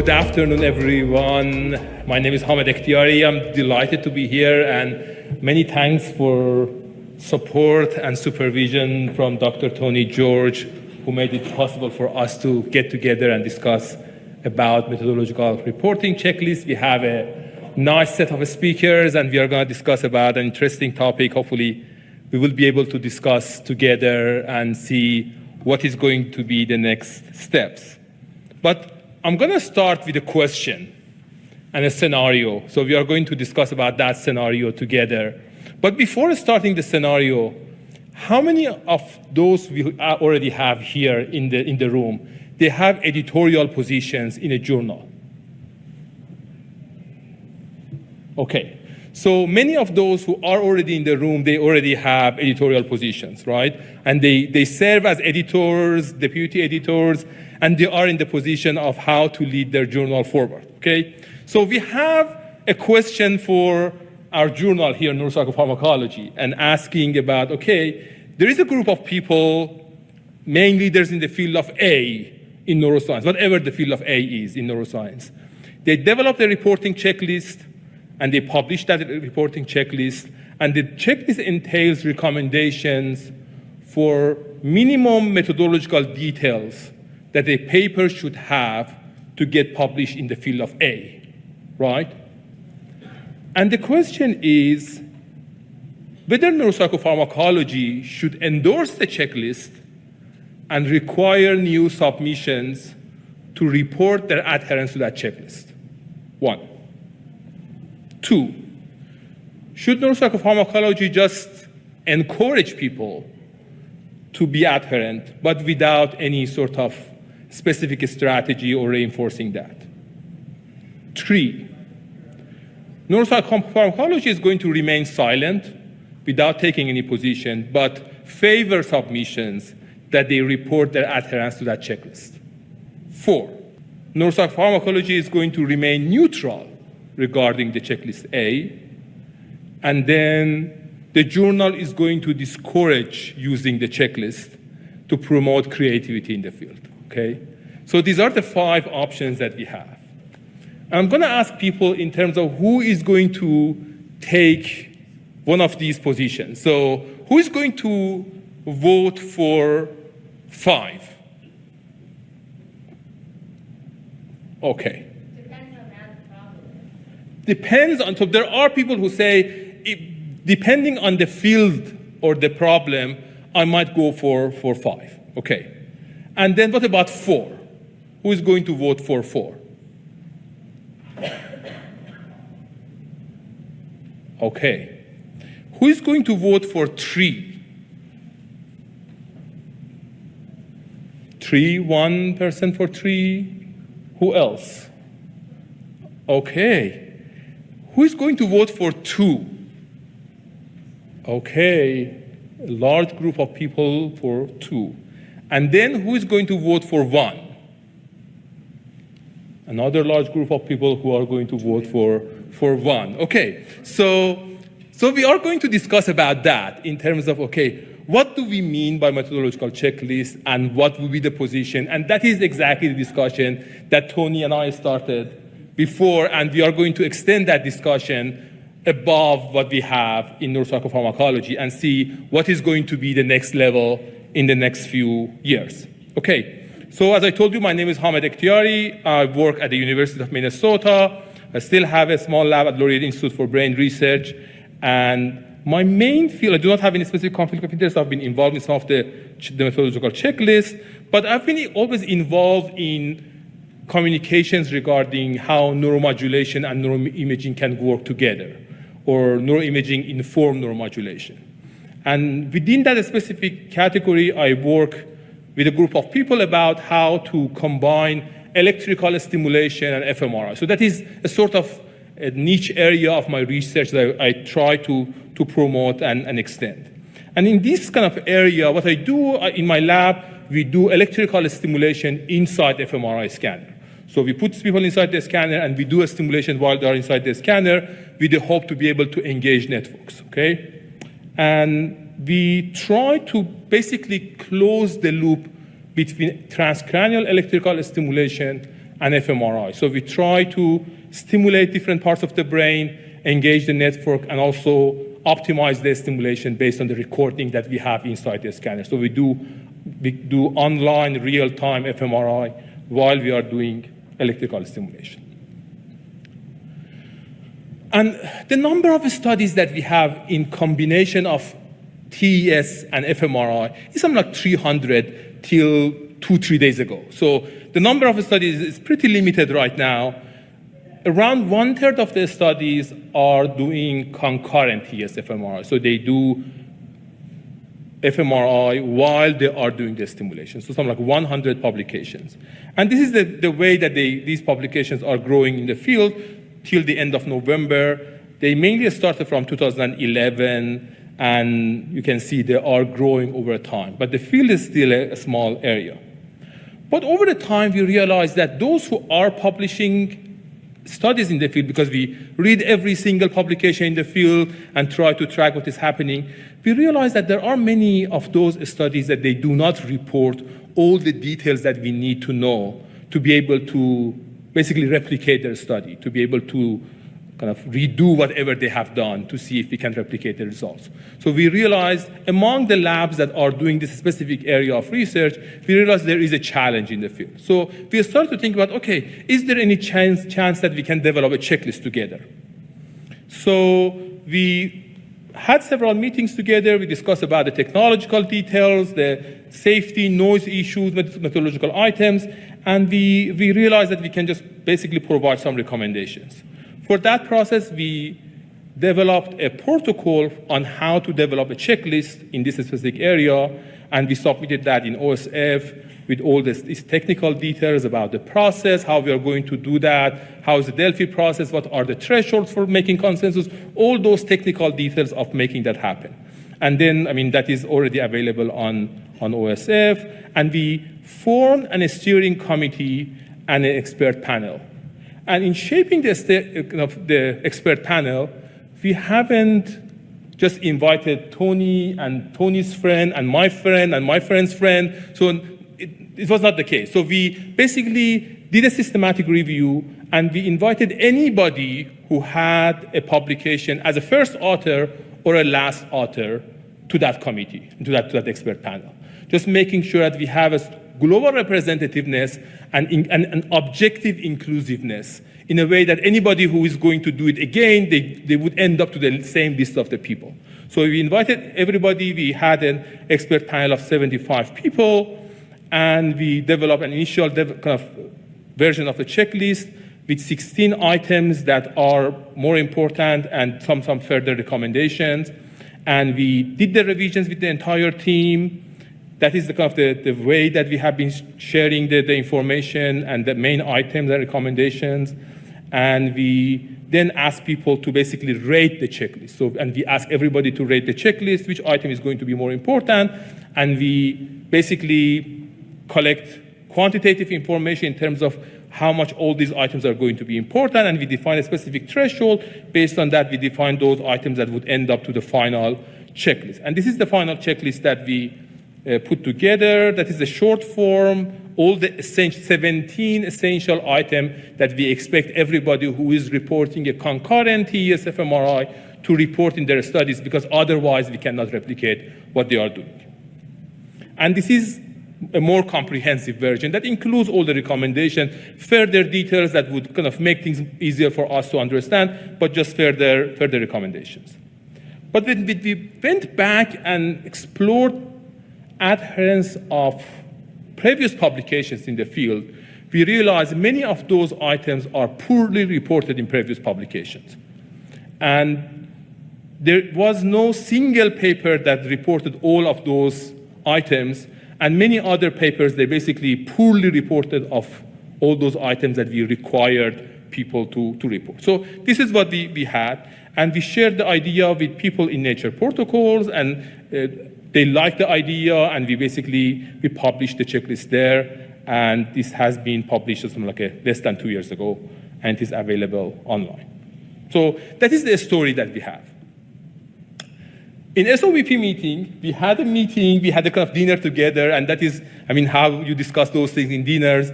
Good afternoon, everyone. My name is Ekhtiari. I'm delighted to be here, and many thanks for support and supervision from Dr. Tony George, who made it possible for us to get together and discuss about methodological reporting checklists. We have a nice set of speakers, and we are going to discuss about an interesting topic. Hopefully, we will be able to discuss together and see what is going to be the next steps. But I'm going to start with a question and a scenario. So we are going to discuss about that scenario together. But before starting the scenario, how many of those we already have here in the room, they have editorial positions in a journal? Okay. So many of those who are already in the room, they already have editorial positions, right? And they serve as editors, deputy editors, and they are in the position of how to lead their journal forward, okay? So we have a question for our journal here, Neuropsychopharmacology, and asking about, okay, there is a group of people, main leaders in the field of A in neuroscience, whatever the field of A is in neuroscience. They developed a reporting checklist, and they published that reporting checklist, and the checklist entails recommendations for minimum methodological details that a paper should have to get published in the field of A, right? And the question is whether neuropsychopharmacology should endorse the checklist and require new submissions to report their adherence to that checklist. 1. 2, should neuropsychopharmacology just encourage people to be adherent, but without any sort of specific strategy or reinforcing that? 3, neuropsychopharmacology is going to remain silent without taking any position, but favor submissions that they report their adherence to that checklist. 4, neuropsychopharmacology is going to remain neutral regarding the checklist A, and then the journal is going to discourage using the checklist to promote creativity in the field, okay? So these are the 5 options that we have. I'm gonna ask people in terms of who is going to take one of these positions. So who is going to vote for 5? Okay. Depends on, so there are people who say, depending on the field or the problem, I might go for 5, okay. And then what about 4? Who is going to vote for 4? Okay. Who is going to vote for 3? 3, 1 person for 3. Who else? Okay. Who is going to vote for 2? Okay, a large group of people for 2. And then who is going to vote for 1? Another large group of people who are going to vote for 1. Okay, so we are going to discuss about that in terms of, okay, what do we mean by methodological checklist and what will be the position? And that is exactly the discussion that Tony and I started before, and we are going to extend that discussion above what we have in neuropsychopharmacology and see what is going to be the next level in the next few years. Okay, so as I told you, my name is Ekhtiari. I work at the University of Minnesota. I still have a small lab at Laureate Institute for Brain Research, and my main field, I do not have any specific conflict of interest. I've been involved in some of the methodological checklists, but I've been always involved in communications regarding how neuromodulation and neuroimaging can work together, or neuroimaging inform neuromodulation. And within that specific category, I work with a group of people about how to combine electrical stimulation and fMRI. So that is a sort of a niche area of my research that I try to promote and extend. And in this kind of area, what I do in my lab, we do electrical stimulation inside the fMRI scanner. So we put people inside the scanner and we do a stimulation while they're inside the scanner with the hope to be able to engage networks, okay? And we try to basically close the loop between transcranial electrical stimulation and fMRI. So we try to stimulate different parts of the brain, engage the network, and also optimize the stimulation based on the recording that we have inside the scanner. So we do online real-time fMRI while we are doing electrical stimulation. And the number of studies that we have in combination of TES and fMRI is something like 300 till 2-3 days ago. So the number of studies is pretty limited right now. Around 1/3 of the studies are doing concurrent TES fMRI. So they do fMRI while they are doing the stimulation. So something like 100 publications. And this is the way that these publications are growing in the field till the end of November. They mainly started from 2011, and you can see they are growing over time. But the field is still a small area. But over the time, we realized that those who are publishing studies in the field, because we read every single publication in the field and try to track what is happening, we realize that there are many of those studies that they do not report all the details that we need to know to be able to basically replicate their study, to be able to kind of redo whatever they have done to see if we can replicate the results. So we realized among the labs that are doing this specific area of research, we realized there is a challenge in the field. So we started to think about, okay, is there any chance that we can develop a checklist together? So we had several meetings together. We discussed about the technological details, the safety, noise issues, methodological items, and we realized that we can just basically provide some recommendations. For that process, we developed a protocol on how to develop a checklist in this specific area, and we submitted that in OSF with all these technical details about the process, how we are going to do that, how is the Delphi process, what are the thresholds for making consensus, all those technical details of making that happen. And then, I mean, that is already available on OSF, and we formed a steering committee and an expert panel. And in shaping the expert panel, we haven't just invited Tony and Tony's friend and my friend's friend. So it was not the case. So we basically did a systematic review, and we invited anybody who had a publication as a first author or a last author to that committee, to that expert panel. Just making sure that we have a global representativeness and an objective inclusiveness in a way that anybody who is going to do it again, they would end up to the same list of the people. So we invited everybody. We had an expert panel of 75 people, and we developed an initial kind of version of the checklist with 16 items that are more important and some further recommendations. And we did the revisions with the entire team. That is the kind of the way that we have been sharing the information and the main items and recommendations. And we then ask people to basically rate the checklist. And we ask everybody to rate the checklist, which item is going to be more important. And we basically collect quantitative information in terms of how much all these items are going to be important. And we define a specific threshold. Based on that, we define those items that would end up to the final checklist. And this is the final checklist that we put together. That is the short form, all the 17 essential items that we expect everybody who is reporting a concurrent TES fMRI to report in their studies, because otherwise we cannot replicate what they are doing. And this is a more comprehensive version that includes all the recommendations, further details that would kind of make things easier for us to understand, but just further recommendations. But when we went back and explored adherence of previous publications in the field, we realized many of those items are poorly reported in previous publications. And there was no single paper that reported all of those items, and many other papers, they basically poorly reported of all those items that we required people to report. So this is what we had, and we shared the idea with people in Nature Protocols, and they liked the idea, and we published the checklist there, and this has been published something like less than 2 years ago, and it is available online. So that is the story that we have. In SOVP meeting, we had a kind of dinner together, and that is, I mean, how you discuss those things in dinners.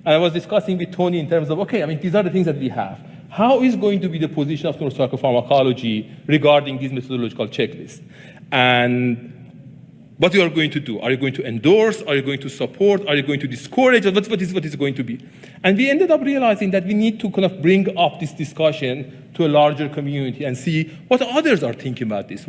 And I was discussing with Tony in terms of, okay, I mean, these are the things that we have. How is going to be the position of neuropsychopharmacology regarding these methodological checklists? And what you are going to do? Are you going to endorse? Are you going to support? Are you going to discourage? What is going to be? And we ended up realizing that we need to kind of bring up this discussion to a larger community and see what others are thinking about this,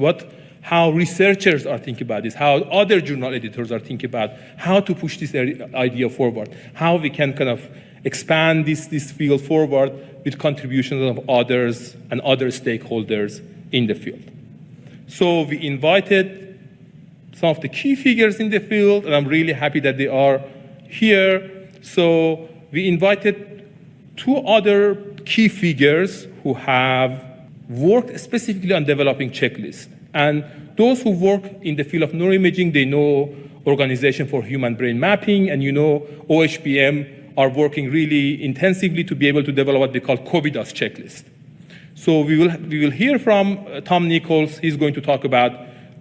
how researchers are thinking about this, how other journal editors are thinking about how to push this idea forward, how we can kind of expand this field forward with contributions of others and other stakeholders in the field. So we invited some of the key figures in the field, and I'm really happy that they are here. So we invited 2 other key figures who have worked specifically on developing checklists. And those who work in the field of neuroimaging, they know Organization for Human Brain Mapping, and you know OHBM are working really intensively to be able to develop what they call COBIDAS checklist. So we will hear from Tom Nichols. He's going to talk about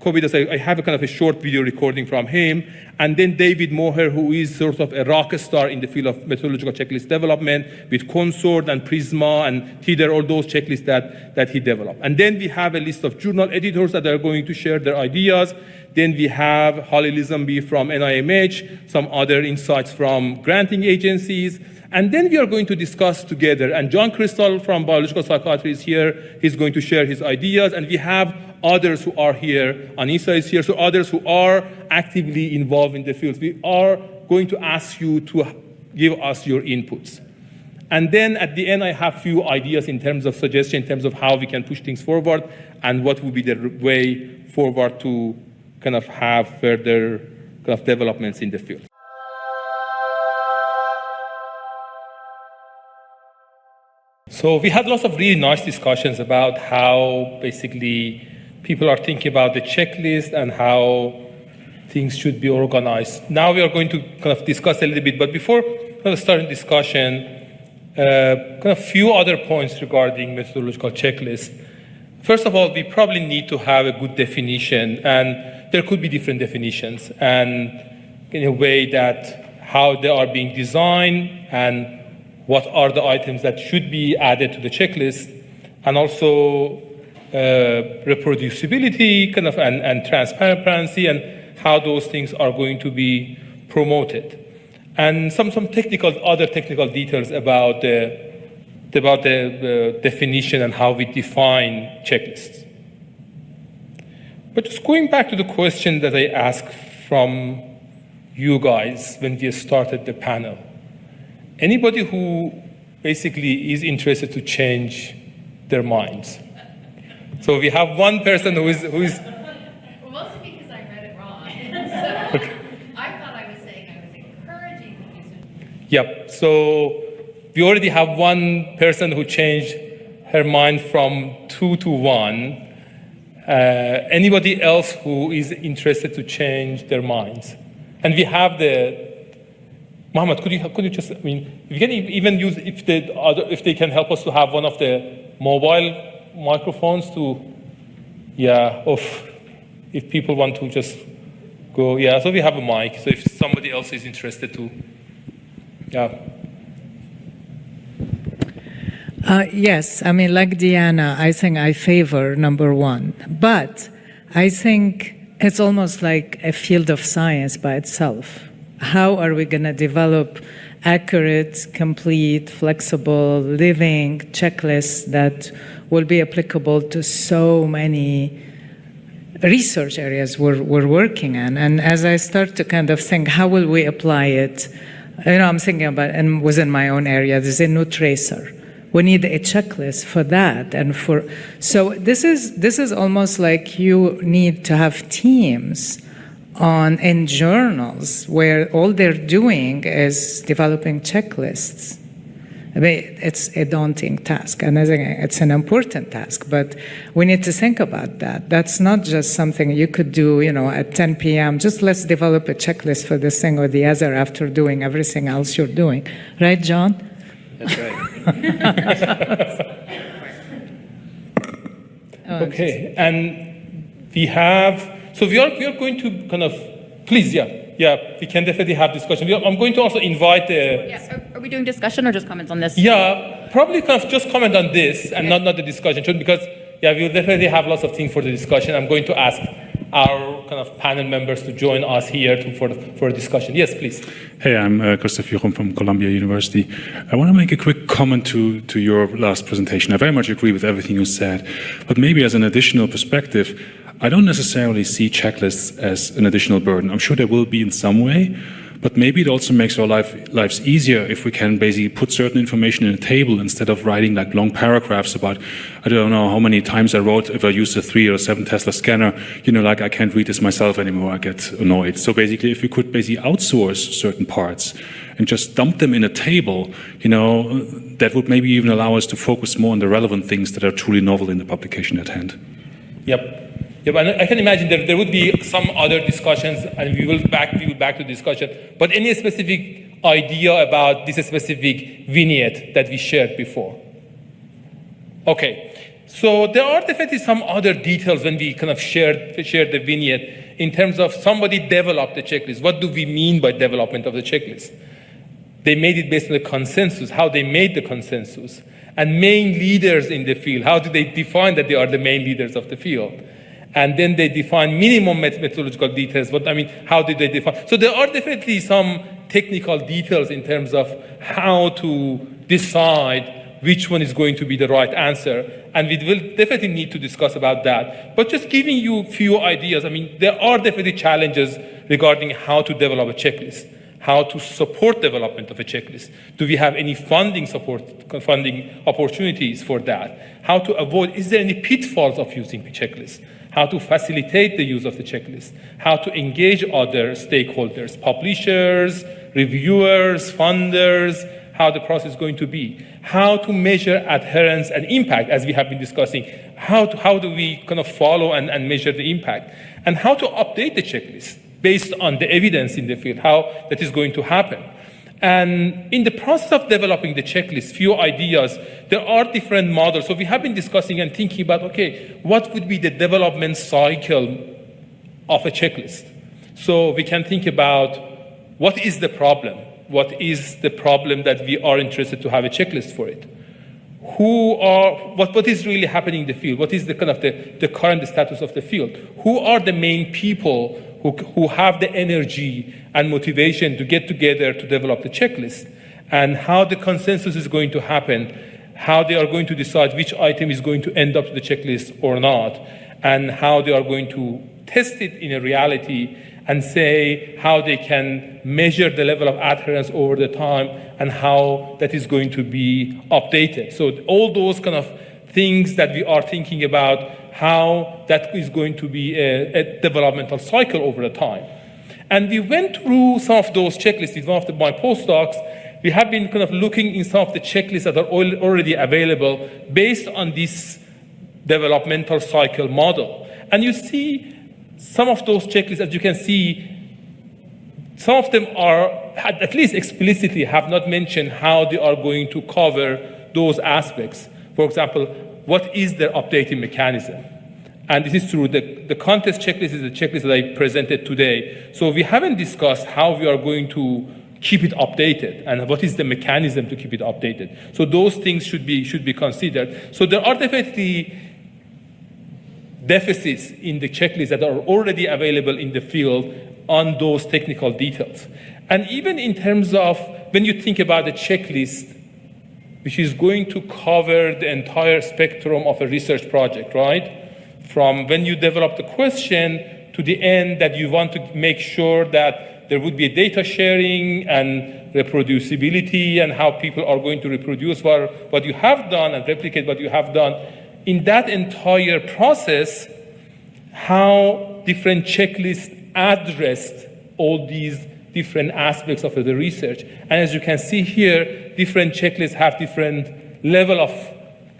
COBIDAS. I have a kind of a short video recording from him. And then David Moher, who is sort of a rock star in the field of methodological checklist development with Consort and Prisma and TIDER, all those checklists that he developed. And then we have a list of journal editors that are going to share their ideas. Then we have Holly Lisenby from NIMH, some other insights from granting agencies. And then we are going to discuss together. And John Crystal from biological psychiatry is here. He's going to share his ideas. And we have others who are here. Anissa is here. So others who are actively involved in the field. We are going to ask you to give us your inputs. And then at the end, I have a few ideas in terms of suggestion, in terms of how we can push things forward and what would be the way forward to kind of have further kind of developments in the field. So we had lots of really nice discussions about how basically people are thinking about the checklist and how things should be organized. Now we are going to kind of discuss a little bit, but before kind of starting discussion, kind of few other points regarding methodological checklists. First of all, we probably need to have a good definition, and there could be different definitions, and in a way that how they are being designed and what are the items that should be added to the checklist, and also reproducibility kind of, and transparency, and how those things are going to be promoted. And some other technical details about the definition and how we define checklists. But just going back to the question that I asked from you guys when we started the panel, anybody who basically is interested to change their minds? So we have one person who is Well, mostly because I read it wrong. So okay. I thought I was saying I was encouraging the user. Yep. So we already have one person who changed her mind from 2 to 1. Anybody else who is interested to change their minds? And we have Mohammed, could you just, I mean, we can even use, if they can help us to have one of the mobile microphones to, if people want to just go, so we have a mic, so if somebody else is interested to, Yes, I mean, like Diana, I think I favor number 1, but I think it's almost like a field of science by itself. How are we going to develop accurate, complete, flexible, living checklists that will be applicable to so many research areas we're working in? And as I start to kind of think, how will we apply it? I'm thinking about, and within my own area, there's a new tracer. We need a checklist for that, so this is almost like you need to have teams in journals where all they're doing is developing checklists. I mean, it's a daunting task, and I think it's an important task, but we need to think about that. That's not just something you could do, at 10 p.m., just let's develop a checklist for this thing or the other after doing everything else you're doing. Right, John? That's right. Okay, and we are going to kind of, please, Yeah, we can definitely have discussion. I'm going to also invite the... Yeah, are we doing discussion or just comments on this? Yeah, probably kind of just comment on this and not the discussion, because yeah, we'll definitely have lots of things for the discussion. I'm going to ask our kind of panel members to join us here for the discussion. Yes, please. Hey, I'm Christoph Jochum from Columbia University. I want to make a quick comment to your last presentation. I very much agree with everything you said, but maybe as an additional perspective, I don't necessarily see checklists as an additional burden. I'm sure there will be in some way, but maybe it also makes our lives easier if we can basically put certain information in a table instead of writing like long paragraphs about, I don't know how many times I wrote if I used a 3 or 7 Tesla scanner, like I can't read this myself anymore, I get annoyed. So basically if we could basically outsource certain parts and just dump them in a table, that would maybe even allow us to focus more on the relevant things that are truly novel in the publication at hand. Yep. Yeah, but I can imagine there would be some other discussions, and we will back to discussion. But any specific idea about this specific vignette that we shared before? Okay, so there are definitely some other details when we kind of shared the vignette in terms of somebody developed the checklist. What do we mean by development of the checklist? They made it based on the consensus, how they made the consensus, and main leaders in the field. How do they define that they are the main leaders of the field? And then they define minimum methodological details. How did they define? So there are definitely some technical details in terms of how to decide which one is going to be the right answer. And we will definitely need to discuss about that. But just giving you a few ideas, there are definitely challenges regarding how to develop a checklist, how to support development of a checklist. Do we have any funding opportunities for that? How to avoid, is there any pitfalls of using a checklist? How to facilitate the use of the checklist, how to engage other stakeholders, publishers, reviewers, funders, how the process is going to be, how to measure adherence and impact, as we have been discussing, how do we kind of follow and measure the impact, and how to update the checklist based on the evidence in the field, how that is going to happen. And in the process of developing the checklist, few ideas, there are different models. So we have been discussing and thinking about, okay, what would be the development cycle of a checklist? So we can think about what is the problem? What is the problem that we are interested to have a checklist for it? What is really happening in the field? What is the kind of the current status of the field? Who are the main people who have the energy and motivation to get together to develop the checklist, and how the consensus is going to happen, how they are going to decide which item is going to end up to the checklist or not, and how they are going to test it in a reality and say how they can measure the level of adherence over the time and how that is going to be updated. So all those kind of things that we are thinking about, how that is going to be a developmental cycle over the time. And we went through some of those checklists with one of my postdocs. We have been kind of looking in some of the checklists that are already available based on this developmental cycle model. And you see some of those checklists, as you can see, some of them are, at least explicitly, have not mentioned how they are going to cover those aspects. For example, what is their updating mechanism? And this is true. The contest checklist is the checklist that I presented today. So we haven't discussed how we are going to keep it updated and what is the mechanism to keep it updated. So those things should be considered. So there are definitely deficits in the checklist that are already available in the field on those technical details. And even in terms of when you think about the checklist, which is going to cover the entire spectrum of a research project, right? From when you develop the question to the end that you want to make sure that there would be a data sharing and reproducibility and how people are going to reproduce what you have done and replicate what you have done. In that entire process, how different checklists addressed all these different aspects of the research. And as you can see here, different checklists have different level of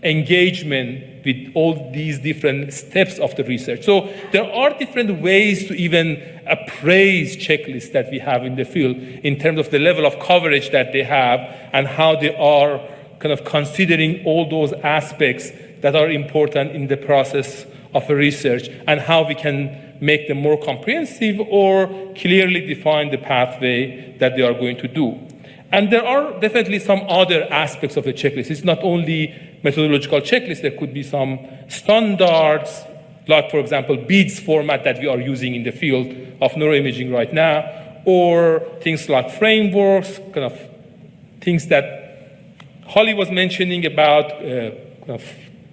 engagement with all these different steps of the research. So there are different ways to even appraise checklists that we have in the field in terms of the level of coverage that they have and how they are kind of considering all those aspects that are important in the process of a research and how we can make them more comprehensive or clearly define the pathway that they are going to do. And there are definitely some other aspects of the checklist. It's not only methodological checklists, there could be some standards, like, for example, BEADS format that we are using in the field of neuroimaging right now, or things like frameworks, kind of things that Holly was mentioning about kind of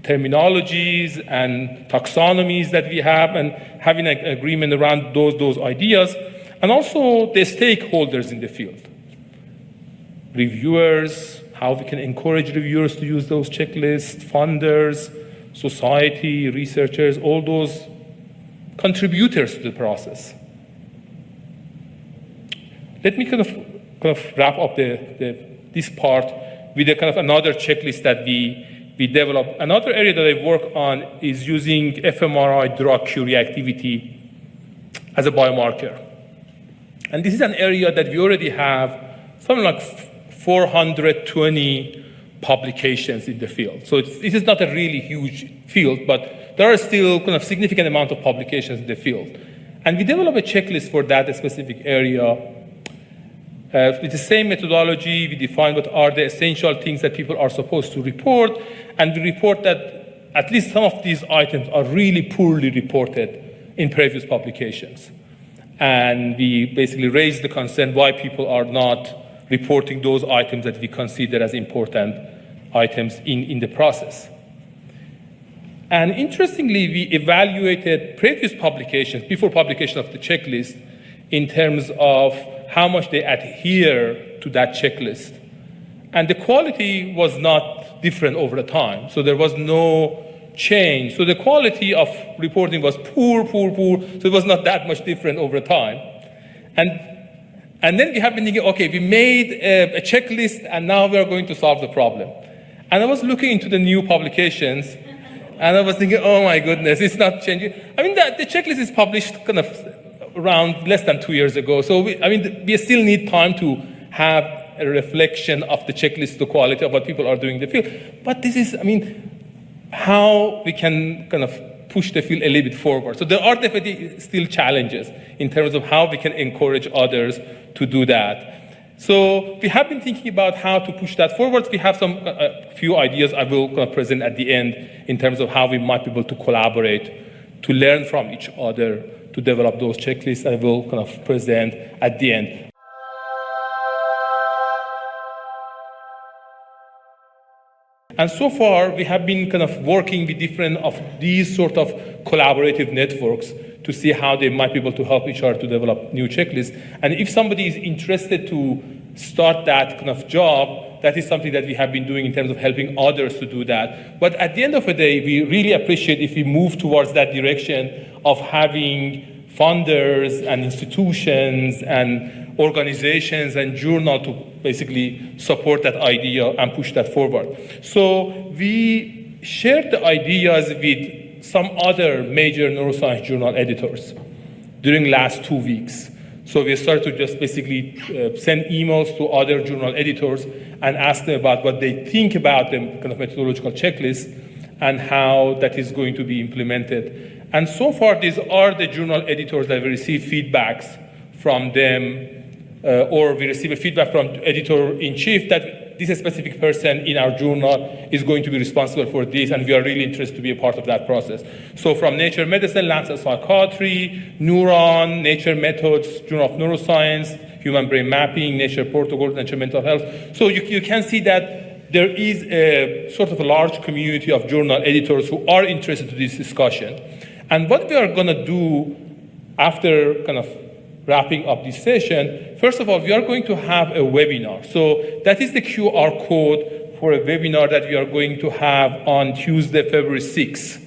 terminologies and taxonomies that we have, and having an agreement around those ideas, and also the stakeholders in the field. Reviewers, how we can encourage reviewers to use those checklists, funders, society, researchers, all those contributors to the process. Let me kind of wrap up this part with a kind of another checklist that we developed. Another area that I work on is using fMRI drug reactivity as a biomarker. And this is an area that we already have something like 420 publications in the field. So this is not a really huge field, but there are still kind of significant amount of publications in the field. And we develop a checklist for that specific area. With the same methodology, we define what are the essential things that people are supposed to report, and we report that at least some of these items are really poorly reported in previous publications. And we basically raise the concern why people are not reporting those items that we consider as important items in the process. And interestingly, we evaluated previous publications, before publication of the checklist, in terms of how much they adhere to that checklist. And the quality was not different over the time, so there was no change. So the quality of reporting was poor, so it was not that much different over time. And then we have been thinking, okay, we made a checklist and now we are going to solve the problem. And I was looking into the new publications and I was thinking, oh my goodness, it's not changing. I mean, the checklist is published kind of around less than 2 years ago. So we still need time to have a reflection of the checklist, the quality of what people are doing in the field. But this is, how we can kind of push the field a little bit forward. So there are definitely still challenges in terms of how we can encourage others to do that. So we have been thinking about how to push that forward. We have a few ideas I will kind of present at the end in terms of how we might be able to collaborate, to learn from each other, to develop those checklists. I will kind of present at the end. And so far, we have been kind of working with different of these sort of collaborative networks to see how they might be able to help each other to develop new checklists. And if somebody is interested to start that kind of job, that is something that we have been doing in terms of helping others to do that. But at the end of the day, we really appreciate if we move towards that direction of having funders and institutions and organizations and journals to basically support that idea and push that forward. So we shared the ideas with some other major neuroscience journal editors during last 2 weeks. So we started to just basically send emails to other journal editors and ask them about what they think about the kind of methodological checklist and how that is going to be implemented. And so far, these are the journal editors that we receive feedbacks from them, or we receive a feedback from editor-in-chief that this specific person in our journal is going to be responsible for this, and we are really interested to be a part of that process. So from Nature Medicine, Lancet Psychiatry, Neuron, Nature Methods, Journal of Neuroscience, Human Brain Mapping, Nature Protocols, Nature Mental Health. So you can see that there is a sort of a large community of journal editors who are interested in this discussion. And what we are going to do after kind of wrapping up this session, first of all, we are going to have a webinar. So that is the QR code for a webinar that we are going to have on Tuesday, February 6th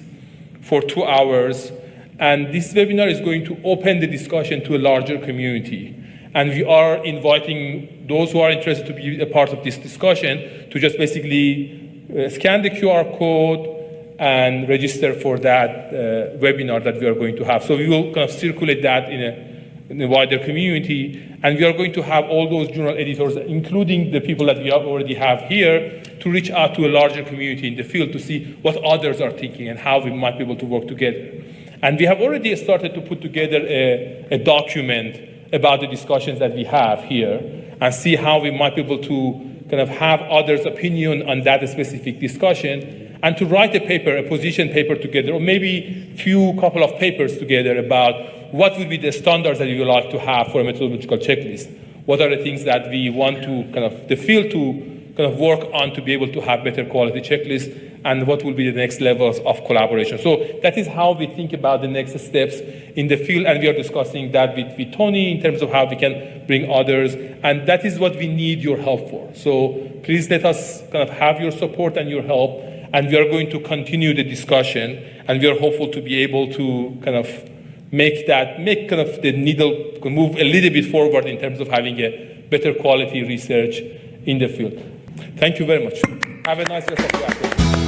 for 2 hours. And this webinar is going to open the discussion to a larger community. And we are inviting those who are interested to be a part of this discussion to just basically scan the QR code and register for that webinar that we are going to have. So we will kind of circulate that in a in the wider community. And we are going to have all those journal editors, including the people that we already have here, to reach out to a larger community in the field to see what others are thinking and how we might be able to work together. And we have already started to put together a document about the discussions that we have here and see how we might be able to kind of have others' opinion on that specific discussion, and to write a paper, a position paper together, or maybe couple of papers together about what would be the standards that we would like to have for a methodological checklist. What are the things that we want to the field to kind of work on to be able to have better quality checklists, and what will be the next levels of collaboration. So that is how we think about the next steps in the field, and we are discussing that with Tony in terms of how we can bring others, and that is what we need your help for. So please let us kind of have your support and your help, and we are going to continue the discussion, and we are hopeful to be able to kind of make kind of the needle move a little bit forward in terms of having a better quality research in the field. Thank you very much. Have a nice rest of the afternoon.